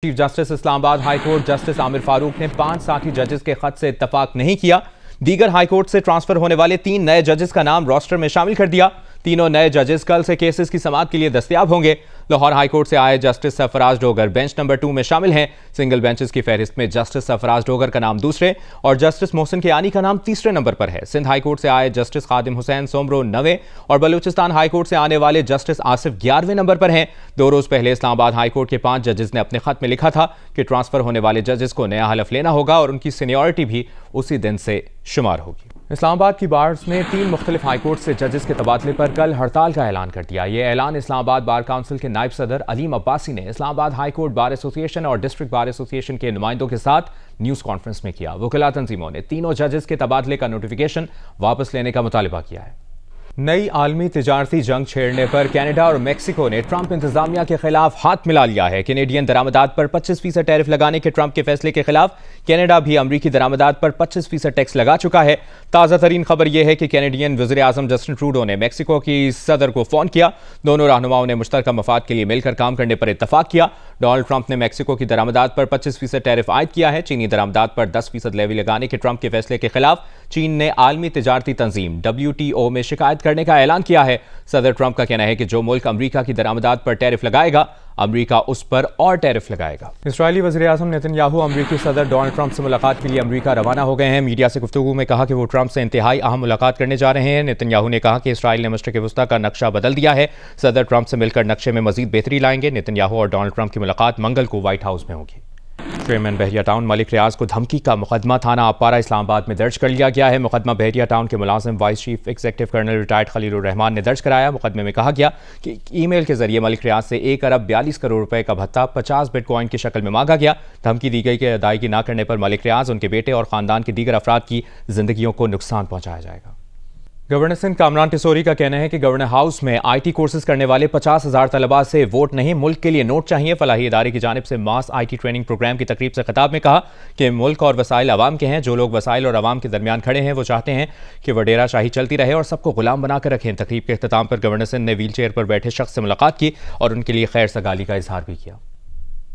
Chief justice اسلام آباد high court justice عامر فاروق نے 5 ساتھی ججز کے خط سے اتفاق نہیں کیا۔ دیگر ہائی کورٹ سے ٹرانسفر ہونے والے 3 نئے ججز کا نام روسٹر میں شامل کر دیا۔ تینوں نئے ججز کل سے کیسز کی سماعت کے لیے دستیاب ہوں گے۔ لاہور ہائی کورٹ سے آئے جسٹس سرفراز ڈوگر بینچ نمبر 2 میں شامل ہیں۔ سنگل بینچز کی فہرست میں جسٹس سرفراز ڈوگر کا نام دوسرے اور جسٹس محسن کیانی کا نام تیسرے نمبر پر ہے۔ سندھ ہائی کورٹ سے آئے جسٹس خادم حسین سومرو 9ویں اور بلوچستان ہائی کورٹ سے آنے والے جسٹس آصف 11ویں نمبر پر ہیں۔ 2 روز پہلے اسلام آباد ہائی کورٹ کے 5 ججز نے اپنے خط میں لکھا تھا کہ ٹرانسفر ہونے والے ججز کو نیا حلف لینا ہوگا اور ان کی سینیورٹی بھی اسی دن سے شمار ہوگی۔ اسلام آباد کی بارز نے 3 مختلف ہائی کورٹ سے ججز کے تبادلے پر کل ہڑتال کا اعلان کر دیا۔ یہ اعلان اسلام آباد بار کونسل کے نائب صدر علیم عباسی نے اسلام آباد ہائی کورٹ بار ایسوسی ایشن اور ڈسٹرکٹ بار ایسوسی ایشن کے نمائندوں کے ساتھ نیوز کانفرنس میں کیا۔ وکلاء تنظیموں نے تینوں ججز کے تبادلے کا نوٹیفیکیشن واپس لینے کا مطالبہ کیا ہے۔ نئی عالمی تجارتی جنگ چھیڑنے پر کینیڈا اور میکسیکو نے ٹرمپ انتظامیہ کے خلاف ہاتھ ملا لیا ہے۔ کینیڈین درآمدات پر 25% ٹیرف لگانے کے ٹرمپ کے فیصلے کے خلاف کینیڈا بھی امریکی درآمدات پر 25% ٹیکس لگا چکا ہے۔ تازہ ترین خبر یہ ہے کہ کینیڈین وزیر اعظم جسٹن ٹروڈو نے میکسیکو کی صدر کو فون کیا۔ دونوں رہنماؤں نے مشترکہ مفاد کے لیے مل کر کام کرنے پر اتفاق کیا۔ ڈونلڈ ٹرمپ نے میکسیکو کی درآمدات پر 25% ٹیرف عائد کیا ہے۔ چینی درآمدات پر 10% لیوی لگانے کے ٹرمپ کے فیصلے کے خلاف چین نے عالمی تجارتی تنظیم WTO میں شکایت کرنے کا اعلان کیا ہے۔ صدر ٹرمپ کا کہنا ہے کہ جو ملک امریکہ کی درآمدات پر ٹیرف لگائے گا امریکہ اس پر اور ٹیرف لگائے گا۔ اسرائیلی وزیر اعظم نیتن یاہو امریکی صدر ڈونلڈ ٹرمپ سے ملاقات کے لیے امریکہ روانہ ہو گئے ہیں۔ میڈیا سے گفتگو میں کہا کہ وہ ٹرمپ سے انتہائی اہم ملاقات کرنے جا رہے ہیں۔ نیتن یاہو نے کہا کہ اسرائیل نے مشرق وسطیٰ کا نقشہ بدل دیا ہے۔ صدر ٹرمپ سے مل کر نقشے میں مزید بہتری لائیں گے۔ نیتن یاہو اور ڈونلڈ ٹرمپ کی ملاقات منگل کو وائٹ ہاؤس میں ہوگی۔ چیئرمین بحریہ ٹاؤن ملک ریاض کو دھمکی کا مقدمہ تھانہ اپارہ اسلام آباد میں درج کر لیا گیا ہے۔ مقدمہ بحریہ ٹاؤن کے ملازم vice chief executive colonel retired Khalil ur-Rehman نے درج کرایا۔ مقدمے میں کہا گیا کہ ای میل کے ذریعے ملک ریاض سے 1 ارب 42 کروڑ روپے کا بھتہ 50 بٹ کوائن کی شکل میں مانگا گیا۔ دھمکی دی گئی کہ ادائیگی نہ کرنے پر ملک ریاض، ان کے بیٹے اور خاندان کے دیگر افراد کی زندگیوں کو نقصان پہنچایا جائے گا۔ گورنر سندھ کامران ٹیسوری کا کہنا ہے کہ گورنر ہاؤس میں IT کورسز کرنے والے 50,000 طلباء سے ووٹ نہیں، ملک کے لیے نوٹ چاہیے۔ فلاحی ادارے کی جانب سے ماس IT ٹریننگ پروگرام کی تقریب سے خطاب میں کہا کہ ملک اور وسائل عوام کے ہیں۔ جو لوگ وسائل اور عوام کے درمیان کھڑے ہیں وہ چاہتے ہیں کہ وڈیرا شاہی چلتی رہے اور سب کو غلام بنا کر رکھیں۔ تقریب کے اختتام پر گورنر سندھ نے ویل چیئر پر بیٹھے شخص سے ملاقات کی اور ان کے لیے خیر سگالی کا اظہار بھی کیا۔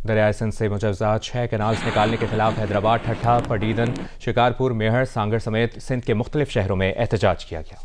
دریائے سندھ سے مجوزہ 6 کینالز نکالنے کے خلاف حیدرآباد، ٹھٹھہ، پٹیدن، شکارپور، میہر، سانگڑ سمیت سندھ کے مختلف شہروں میں احتجاج کیا گیا۔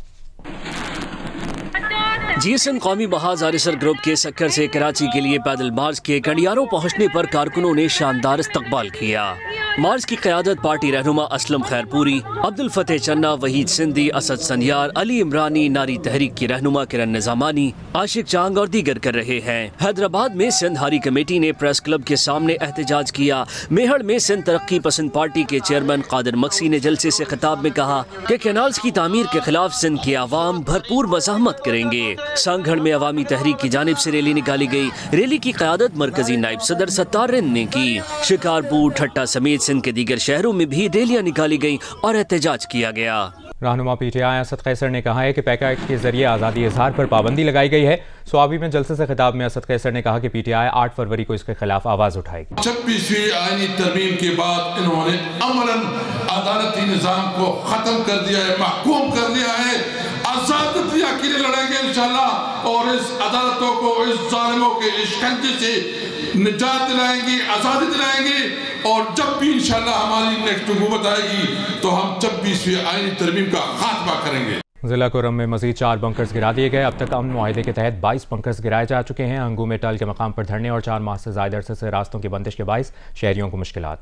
جی سندھ قومی محاذ آریسر گروپ کے سکر سے کراچی کے لیے پیدل مارچ کے گنڈیاروں پہنچنے پر کارکنوں نے شاندار استقبال کیا۔ مارچ کی قیادت پارٹی رہنما اسلم خیر پوری، عبد الفتح چنا، وحید سندھی، اسد سنیار، علی عمرانی، ناری تحریک کی رہنما کرن نظامانی، عاشق چانگ اور دیگر کر رہے ہیں۔ حیدرآباد میں سندھ ہاری کمیٹی نے پریس کلب کے سامنے احتجاج کیا۔ میہڑ میں سندھ ترقی پسند پارٹی کے چیئرمین قادر مکسی نے جلسے سے خطاب میں کہا کہ کینالز کی تعمیر کے خلاف سندھ کے عوام بھرپور مزاحمت کریں گے۔ سانگھڑ میں عوامی تحریک کی جانب سے ریلی نکالی گئی۔ ریلی کی قیادت مرکزی نائب صدر ستار رند نے کی۔ شکارپور، ٹھٹھہ سمیت سندھ کے دیگر شہروں میں بھی ریلیاں نکالی گئیں اور احتجاج کیا گیا۔ رہنما PTI اسد قیصر نے کہا ہے کہ پیکا ایکٹ کے ذریعے آزادی اظہار پر پابندی لگائی گئی ہے۔ سوابی میں جلسے سے خطاب میں اسد قیصر نے کہا کہ PTI 8 فروری کو اس کے خلاف آواز اٹھائے گی۔ 26ویں آئینی ترمیم کے بعد انہوں نے عملاً عدالتی نظام کو ختم کر دیا ہے، محکوم کر دیا ہے۔ آزادیہ کے لیے لڑیں گے انشاءاللہ اور اس عدالتوں کو، اس ظالموں کے شکنجے سے نجات دلائیں گے، آزادی دلائیں گے۔ اور جب بھی انشاءاللہ ہماری نیکسٹ حکومت آئے گی تو ہم 26ویں آئینی ترمیم کا خاتمہ کریں گے۔ ضلع کرم میں مزید 4 بنکرز گرا دیے گئے۔ اب تک امن معاہدے کے تحت 22 بنکرز گرائے جا چکے ہیں۔ انگو میں ٹل کے مقام پر دھرنے اور 4 ماہ سے زائد عرصے سے راستوں کی بندش کے باعث شہریوں کو مشکلات